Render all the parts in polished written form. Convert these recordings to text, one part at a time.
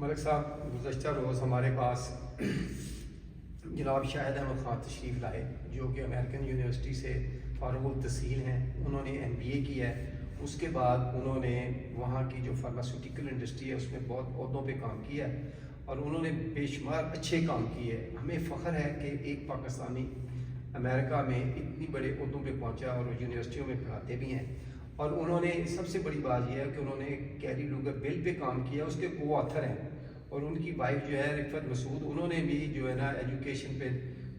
ملک صاحب گزشتہ روز ہمارے پاس جناب شاہد احمد خان تشریف لائے جو کہ امریکن یونیورسٹی سے فارغ التحصیل ہیں. انہوں نے MBA کیا ہے. اس کے بعد انہوں نے وہاں کی جو فارماسیوٹیکل انڈسٹری ہے اس میں بہت عہدوں پہ کام کیا ہے اور انہوں نے بے شمار اچھے کام کیے. ہمیں فخر ہے کہ ایک پاکستانی امریکہ میں اتنی بڑے عہدوں پہ پہنچا اور یونیورسٹیوں میں پڑھاتے بھی ہیں. اور انہوں نے سب سے بڑی بات یہ ہے کہ انہوں نے کیری لوگر بل پہ کام کیا, اس کے کو آتھر ہیں. اور ان کی وائف جو ہے رفت مسعود, انہوں نے بھی جو ہے نا ایجوکیشن پہ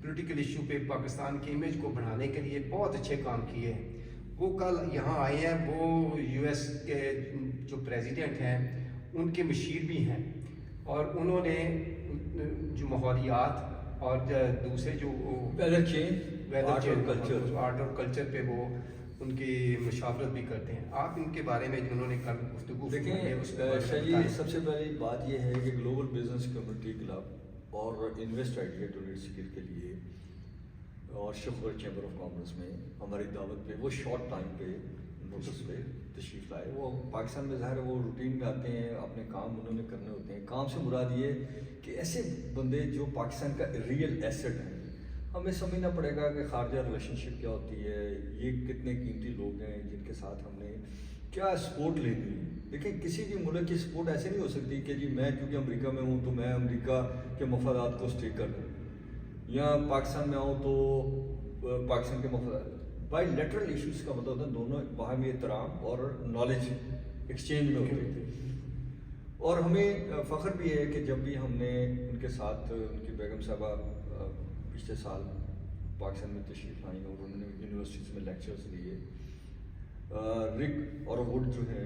پولیٹیکل ایشو پہ پاکستان کی امیج کو بڑھانے کے لیے بہت اچھے کام کیے ہیں. وہ کل یہاں آئے ہیں. وہ US کے جو پریزیڈنٹ ہیں ان کے مشیر بھی ہیں اور انہوں نے جو ماحولیات اور دوسرے جو ویدر چینج آرٹ اور کلچر پہ وہ ان کی مشاورت بھی کرتے ہیں. آپ ان کے بارے میں جنہوں نے کل گفتگو دیکھیں, سب سے پہلی بات یہ ہے کہ گلوبل بزنس کمیونٹی کلب اور انویسٹ آئیڈیا ٹو لیڈ سکل کے لیے اور شفور چیمبر آف کامرس میں ہماری دعوت پہ وہ شارٹ ٹائم پہ نوٹس پہ تشریف لائے. وہ پاکستان میں ظاہر ہے وہ روٹین میں آتے ہیں, اپنے کام انہوں نے کرنے ہوتے ہیں. کام سے مراد یہ کہ ایسے بندے جو پاکستان کا ریئل ایسٹ ہیں, ہمیں سمجھنا پڑے گا کہ خارجہ ریلیشن شپ کیا ہوتی ہے, یہ کتنے قیمتی لوگ ہیں جن کے ساتھ ہم نے کیا سپورٹ لینی ہے. دیکھیں کسی بھی ملک کی سپورٹ ایسے نہیں ہو سکتی کہ جی میں کیونکہ امریکہ میں ہوں تو میں امریکہ کے مفادات کو اسٹیک کر دوں, یا پاکستان میں آؤں تو پاکستان کے مفادات. بائی لیٹرل ایشوز کا مطلب ہوتا ہے دونوں باہمی احترام اور نالج ایکسچینج میں ہوتے ہیں. اور ہمیں فخر بھی ہے کہ جب بھی ہم نے ان کے ساتھ ان کی بیگم صاحبہ پچھلے سال پاکستان میں تشریف لائیں اور انہوں نے یونیورسٹیز میں لیکچرز دیے. رک اور ووڈ جو ہے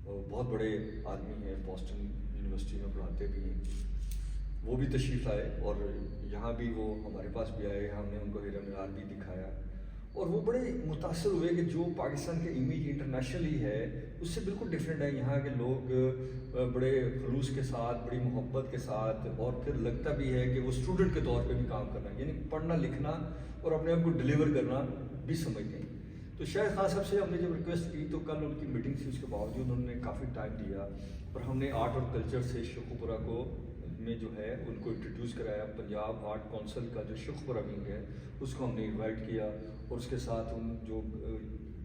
بہت بڑے آدمی ہیں, بوسٹن یونیورسٹی میں پڑھاتے بھی ہیں, وہ بھی تشریف لائے اور یہاں بھی وہ ہمارے پاس بھی آئے. ہم نے ان کو ہیرا مینار بھی دکھایا اور وہ بڑے متاثر ہوئے کہ جو پاکستان کے امیج انٹرنیشنلی ہے اس سے بالکل ڈفرینٹ ہے. یہاں کے لوگ بڑے خلوص کے ساتھ, بڑی محبت کے ساتھ, اور پھر لگتا بھی ہے کہ وہ اسٹوڈنٹ کے طور پہ بھی کام کرنا, یعنی پڑھنا لکھنا اور اپنے آپ کو ڈلیور کرنا بھی سمجھتے ہیں. تو شاہد خان صاحب سے ہم نے جب ریکویسٹ کی تو کل ان کی میٹنگ تھی, اس کے باوجود انہوں نے کافی ٹائم دیا اور ہم نے آرٹ اور کلچر سے شیخوپورہ کو میں جو ہے ان کو انٹروڈیوس کرایا. پنجاب آرٹ کونسل کا جو شیخوپورہ ونگ ہے اس کو ہم نے انوائٹ کیا اور اس کے ساتھ ان جو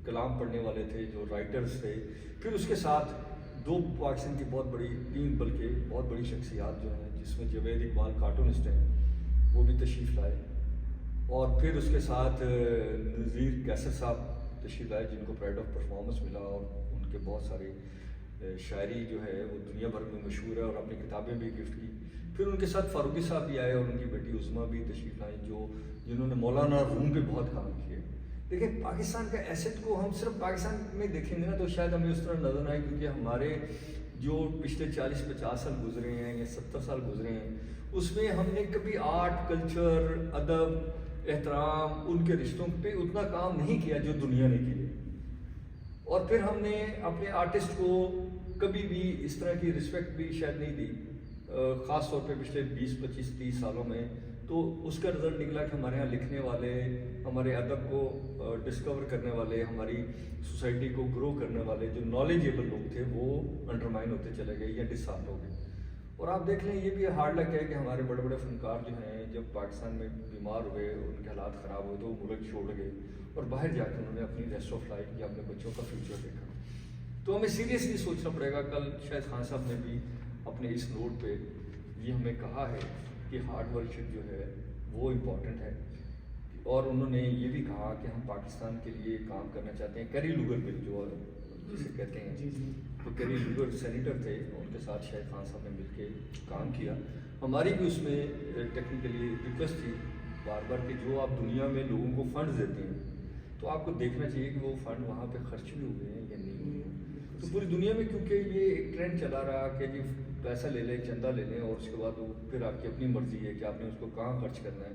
کلام پڑھنے والے تھے, جو رائٹرز تھے, پھر اس کے ساتھ دو پاکستان کی بہت بڑی 3 بلکہ بہت بڑی شخصیات جو ہیں جس میں جاوید اقبال کارٹونسٹ ہیں وہ بھی تشریف لائے, اور پھر اس کے ساتھ نذیر کیسر صاحب تشریف لائے جن کو پرائڈ آف پرفارمنس ملا اور ان کے بہت سارے شاعری جو ہے وہ دنیا بھر میں مشہور ہے اور اپنی کتابیں بھی گفٹ کی. پھر ان کے ساتھ فاروقی صاحب بھی آئے اور ان کی بیٹی عظمیٰ بھی تشریف لائیں جنہوں نے مولانا روم پہ بہت کام کیے. دیکھیں پاکستان کا ایسٹ کو ہم صرف پاکستان میں دیکھیں گے نا تو شاید ہمیں اس طرح نظر نہ آئے, کیونکہ ہمارے جو پچھلے 40-50 سال گزرے ہیں یا 70 سال گزرے ہیں اس میں ہم نے کبھی آرٹ, کلچر, ادب, احترام, ان کے رشتوں پہ اتنا کام نہیں کیا جو دنیا نے کیا. اور پھر ہم نے اپنے آرٹسٹ کو کبھی بھی اس طرح کی رسپیکٹ بھی شاید نہیں دی, خاص طور پہ پچھلے 20-25-30 سالوں میں. تو اس کا رزلٹ نکلا کہ ہمارے یہاں لکھنے والے, ہمارے ادب کو ڈسکور کرنے والے, ہماری سوسائٹی کو گرو کرنے والے جو نالجیبل لوگ تھے وہ انڈرمائن ہوتے چلے گئے یا ڈسارٹ ہو گئے. اور آپ دیکھ لیں یہ بھی ہارڈ لک ہے کہ ہمارے بڑے بڑے فنکار جو ہیں جب پاکستان میں بیمار ہوئے, ان کے حالات خراب ہوئے تو وہ ملک چھوڑ گئے اور باہر جا کے انہوں نے اپنی ریسٹ آف لائف یا اپنے بچوں کا فیوچر دیکھا. تو ہمیں سیریسلی سوچنا پڑے گا. کل شاہد خان صاحب نے بھی اپنے اس نوٹ پہ یہ ہمیں کہا ہے کہ ہارڈ ورک جو ہے وہ امپورٹنٹ ہے, اور انہوں نے یہ بھی کہا کہ ہم پاکستان کے لیے کام کرنا چاہتے ہیں. کیری لوگر بل جو جسے کہتے ہیں, تو کیری لوگر سینیٹر تھے, ان کے ساتھ شاہد خان صاحب نے مل کے کام کیا. ہماری بھی اس میں ٹیکنیکلی ریکویسٹ تھی بار بار کہ جو آپ دنیا میں لوگوں کو فنڈ دیتے ہیں تو آپ کو دیکھنا چاہیے کہ وہ فنڈ وہاں پہ خرچ بھی ہوئے ہیں یا نہیں ہوئے ہیں. تو پوری دنیا میں کیونکہ یہ ایک ٹرینڈ چلا رہا کہ جی پیسہ لے لیں, چندہ لے لیں, اور اس کے بعد وہ پھر آپ کی اپنی مرضی ہے کہ آپ نے اس کو کہاں خرچ کرنا ہے.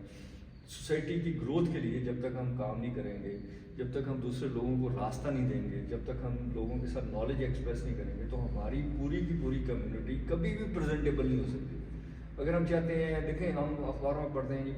سوسائٹی کی گروتھ کے لیے جب تک ہم کام نہیں کریں گے, جب تک ہم دوسرے لوگوں کو راستہ نہیں دیں گے, جب تک ہم لوگوں کے ساتھ نالج ایکسپریس نہیں کریں گے, تو ہماری پوری کی پوری کمیونٹی کبھی بھی پریزنٹیبل نہیں ہو سکتی. اگر ہم چاہتے ہیں, دیکھیں ہم اخباروں میں پڑھتے ہیں کہ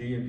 DMV,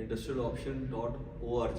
industrialoption.org,